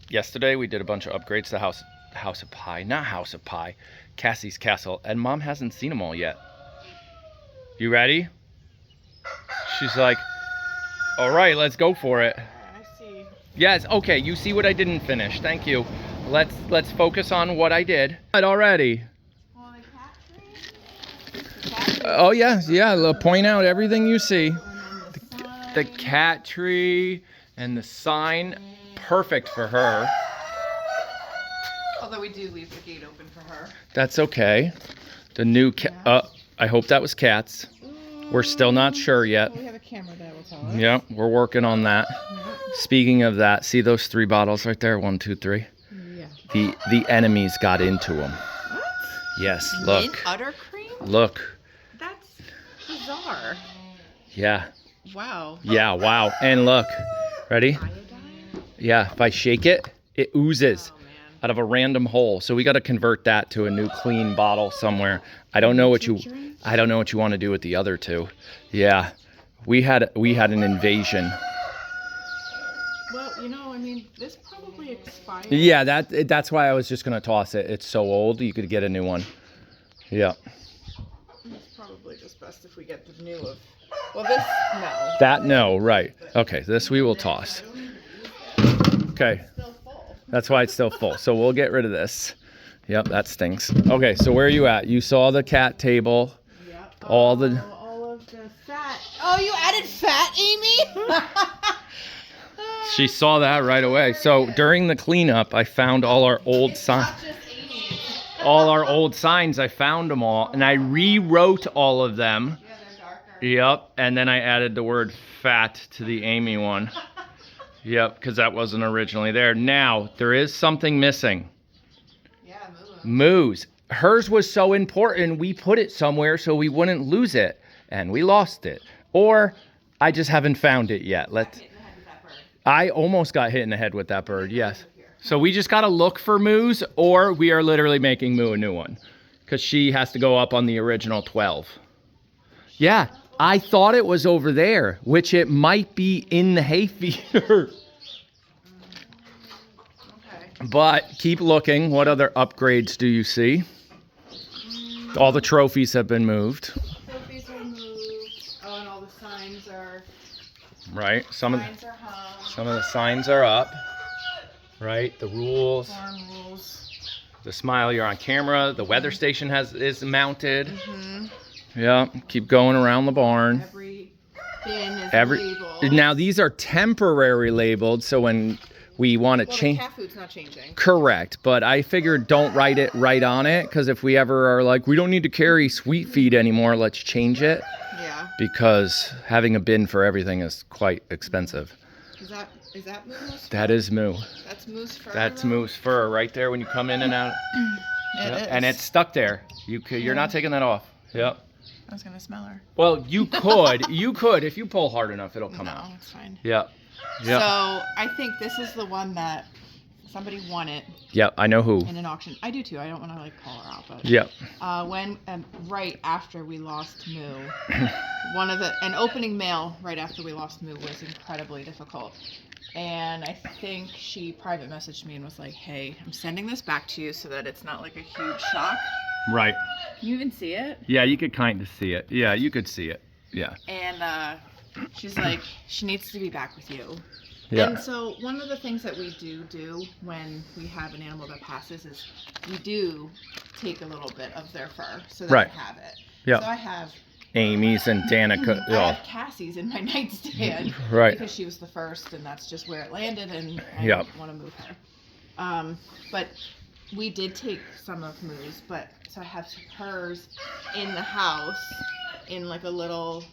Yesterday we did a bunch of upgrades to House of Pie, not House of Pie, Cassie's Castle, and Mom hasn't seen them all yet. You ready? She's like, all right, let's go for it. I see. Yes, okay, you see what I didn't finish. Thank you. Let's focus on what I did. Already. Well, the cat tree. Oh yeah. Point out everything you see. The cat tree and the sign, perfect for her. Although we do leave the gate open for her. That's okay. The new cat. I hope that was cats. We're still not sure yet. Well, we have a camera that will tell us. Yep, we're working on that. Speaking of that, see those 3 bottles right there? 1, 2, 3. Yeah. The enemies got into them. What? Yes, look. Mint utter cream? Look. That's bizarre. Yeah. Wow. Yeah, wow. And look. Ready? Iodine? Yeah, if I shake it, it oozes Oh, man. out of a random hole. So we got to convert that to a new clean bottle somewhere. I don't know what you want to do with the other 2. Yeah. We had an invasion. Well, I mean, this probably expired. Yeah, that's why I was just going to toss it. It's so old, you could get a new one. Yeah. It's probably just best if we get the new of. Well, this, no. That, no, right. Okay, this we will toss. Okay. It's still full. That's why it's still full. So we'll get rid of this. Yep, that stinks. Okay, so where are you at? You saw the cat table. Yep. All of the fat. Oh, you added fat, Amy? She saw that right away. So during the cleanup, I found all our old signs. All our old signs, I found them all, and I rewrote all of them. Yeah, they're darker. Yep, and then I added the word fat to the Amy one. Yep, because that wasn't originally there. Now, there is something missing. Yeah, Moo's. Hers was so important, we put it somewhere so we wouldn't lose it, and we lost it. Or I just haven't found it yet. I almost got hit in the head with that bird, yes. So we just got to look for Moo's, or we are literally making Moo a new one, because she has to go up on the original 12. Yeah, I thought it was over there, which it might be in the hay feeder. Okay. But keep looking. What other upgrades do you see? All the trophies have been moved. Trophies are moved. Oh, and all the signs are. Right. Some of hung. the signs are up. Right. The rules. Farm rules. The smile, you're on camera. The weather station is mounted. Mm-hmm. Yeah. Keep going around the barn. Every bin is labeled. Now these are temporary labeled, so when we want to change. The cat food's not changing. Correct, but I figured don't write it right on it, because if we ever are like, we don't need to carry sweet feed anymore, let's change it. Yeah. Because having a bin for everything is quite expensive. Is that Moo's? That is Moo. That's Moo's fur. That's Moo's fur right there when you come in and out. It is. And it's stuck there. You're not taking that off. Yep. I was gonna smell her. Well, you could. You could. If you pull hard enough, it'll come out. No, it's fine. Yep. So I think this is the one that somebody won it Yep, I know who. in an auction. I do too. I don't want to call her out, but Yep. when right after we lost Moo, an opening mail right after we lost Moo was incredibly difficult. And I think she private messaged me and was like, "Hey, I'm sending this back to you so that it's not like a huge shock." Right. Can you even see it? Yeah, you could kind of see it. Yeah, you could see it. Yeah. And she's like, she needs to be back with you. Yeah. And so one of the things that we do when we have an animal that passes is we do take a little bit of their fur so that Right. we have it. Yeah. So I have Amy's and Danica. I have Cassie's in my nightstand. Right. Because she was the first and that's just where it landed and I Yeah. don't want to move her. But we did take some of Moo's, but so I have hers in the house in like a little,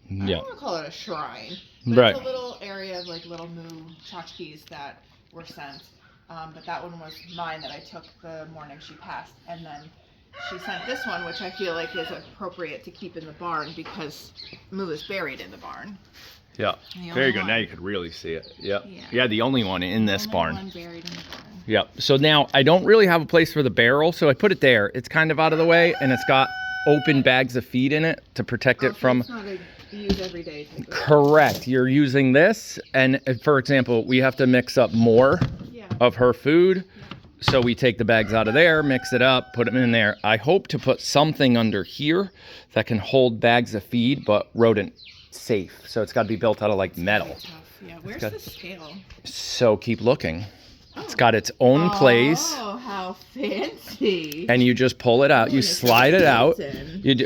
I Yeah. don't want to call it a shrine, but Right. it's a little area of like little Moo tchotchkes that were sent. But that one was mine that I took the morning she passed, and then she sent this one, which I feel like is appropriate to keep in the barn because Moo is buried in the barn. Yeah. The There you only go. one. Now you could really see it. Yep. Yeah. Yeah, the only one in this Only barn. one buried in the barn. Yep. So now I don't really have a place for the barrel, so I put it there. It's kind of out of the way, and it's got open bags of feed in it to protect it from. It's not a use every day. Correct. You're using this, and for example, we have to mix up more. Yeah. of her food. So we take the bags out of there, mix it up, put them in there. I hope to put something under here that can hold bags of feed, but rodent safe. So it's got to be built out of like metal. Yeah, where's the scale? So keep looking. It's got its own place. Oh, how fancy. And you just pull it out. You slide it out.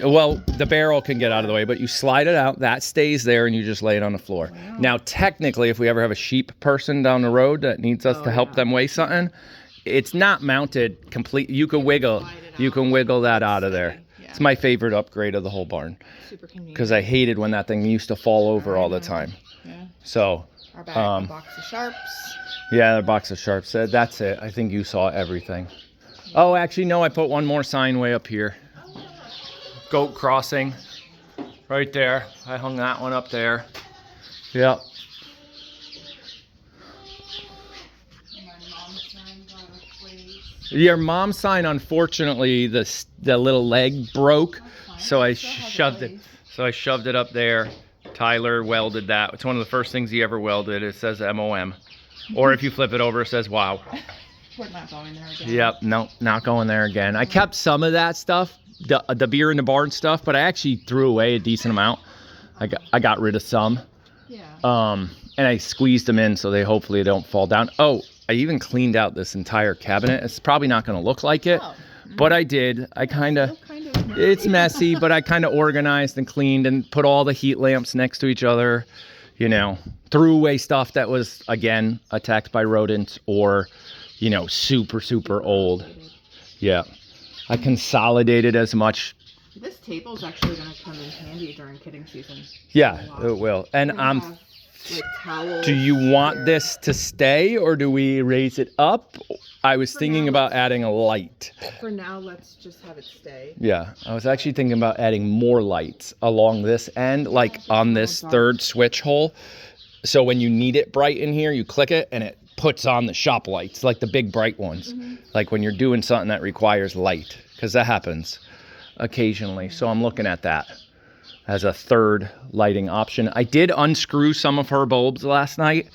Well, the barrel can get out of the way, but you slide it out. That stays there, and you just lay it on the floor. Wow. Now, technically, if we ever have a sheep person down the road that needs us to help them weigh something, it's not mounted completely. You can wiggle. You can wiggle that out of there. Yeah. It's my favorite upgrade of the whole barn. Super convenient. Because I hated when that thing used to fall over all the time. Yeah. So, our bag, a box of sharps. Yeah, a box of sharps. That's it. I think you saw everything. Oh, actually, no. I put one more sign way up here. Goat crossing. Right there. I hung that one up there. Yep. Your mom's sign, unfortunately, the little leg broke, so I shoved it. So I shoved it up there. Tyler welded that. It's one of the first things he ever welded. It says MOM. Or if you flip it over, it says wow. We're not going there again. Yep, no, not going there again. I kept some of that stuff, the beer in the barn stuff, but I actually threw away a decent amount. I got rid of some. Yeah. And I squeezed them in so they hopefully don't fall down. Oh, I even cleaned out this entire cabinet. It's probably not going to look like it, but I did. I kind of, it's messy, but I kind of organized and cleaned and put all the heat lamps next to each other. You know, threw away stuff that was, again, attacked by rodents or, you know, super old. Yeah. I consolidated as much. This table's actually going to come in handy during kidding season. Yeah, it will. And like towels. Do you want this to stay or do we raise it up? I was thinking about adding a light. For now, let's just have it stay. Yeah, I was actually thinking about adding more lights along this end, like on this third switch hole. So when you need it bright in here, you click it and it puts on the shop lights, like the big bright ones. Like when you're doing something that requires light, because that happens occasionally. So I'm looking at that as a third lighting option. I did unscrew some of her bulbs last night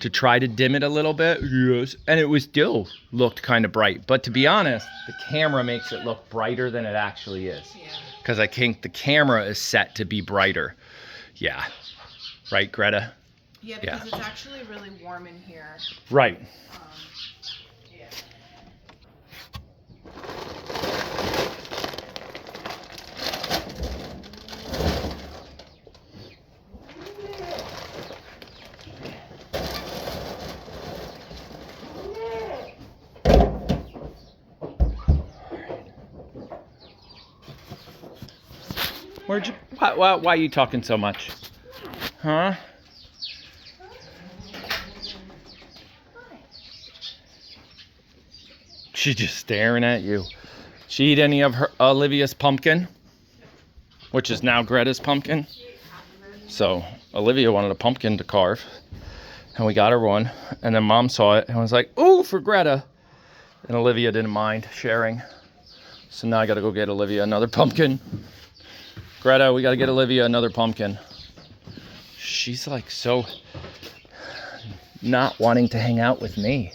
to try to dim it a little bit. Yes. And it was still looked kind of bright. But to be honest, the camera makes it look brighter than it actually is. Because I think the camera is set to be brighter. Yeah. Right, Greta? Yeah, because it's actually really warm in here. Right. Yeah. Why are you talking so much? Huh? She's just staring at you. She eat any of her Olivia's pumpkin, which is now Greta's pumpkin. So Olivia wanted a pumpkin to carve, and we got her one. And then Mom saw it and was like, "Ooh, for Greta!" And Olivia didn't mind sharing. So now I got to go get Olivia another pumpkin. Greta, we got to get Olivia another pumpkin. She's like so not wanting to hang out with me.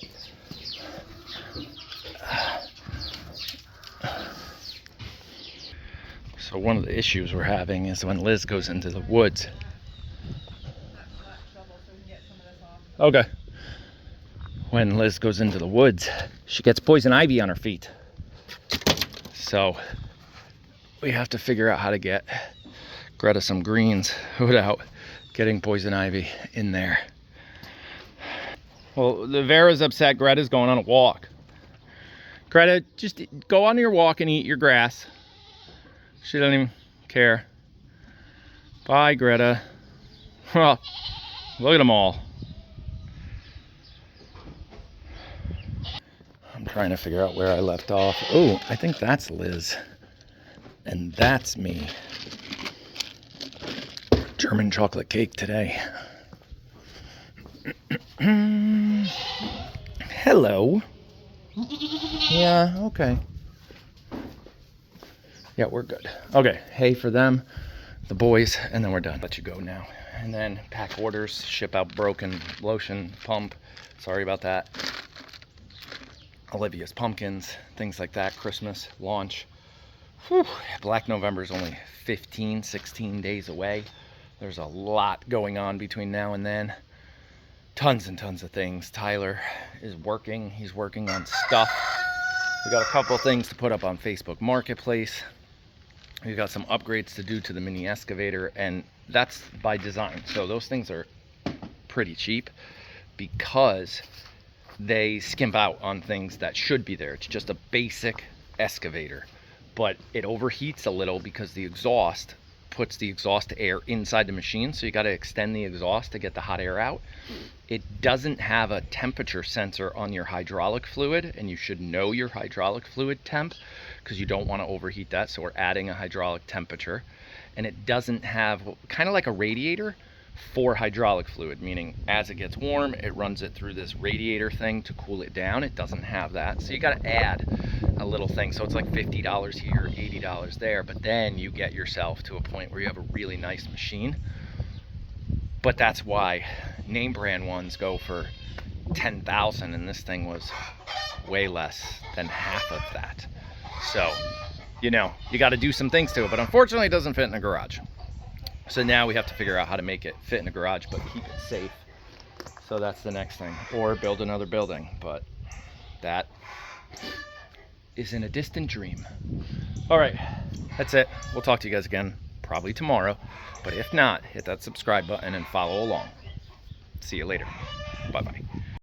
So one of the issues we're having is when Liz goes into the woods. Okay. When Liz goes into the woods, she gets poison ivy on her feet. So we have to figure out how to get Greta some greens without getting poison ivy in there. Well, the Vera's upset Greta's going on a walk. Greta, just go on your walk and eat your grass. She doesn't even care. Bye, Greta. Well, look at them all. I'm trying to figure out where I left off. Oh, I think that's Liz. And that's me. German chocolate cake today. Hello. Yeah, okay. Yeah, we're good. Okay, hay for them, the boys, and then we're done. Let you go now. And then pack orders, ship out broken lotion pump. Sorry about that. Olivia's pumpkins, things like that, Christmas, launch. Whew. Black November is only 15, 16 days away. There's a lot going on between now and then. Tons and tons of things. Tyler is working. He's working on stuff. We got a couple things to put up on Facebook Marketplace. We've got some upgrades to do to the mini excavator, and that's by design. So those things are pretty cheap because they skimp out on things that should be there. It's just a basic excavator, but it overheats a little because the exhaust puts the exhaust air inside the machine, so you got to extend the exhaust to get the hot air out. It doesn't have a temperature sensor on your hydraulic fluid, and you should know your hydraulic fluid temp because you don't want to overheat that, so we're adding a hydraulic temperature. And it doesn't have, kind of like a radiator for hydraulic fluid, meaning as it gets warm, it runs it through this radiator thing to cool it down. It doesn't have that, so you got to add a little thing. So it's like $50 here, $80 there, but then you get yourself to a point where you have a really nice machine. But that's why name brand ones go for $10,000, and this thing was way less than half of that. So, you know, you got to do some things to it, but unfortunately it doesn't fit in a garage. So now we have to figure out how to make it fit in a garage, but keep it safe. So that's the next thing, or build another building, but that is in a distant dream. All right, that's it. We'll talk to you guys again probably tomorrow, but if not, hit that subscribe button and follow along. See you later. Bye-bye.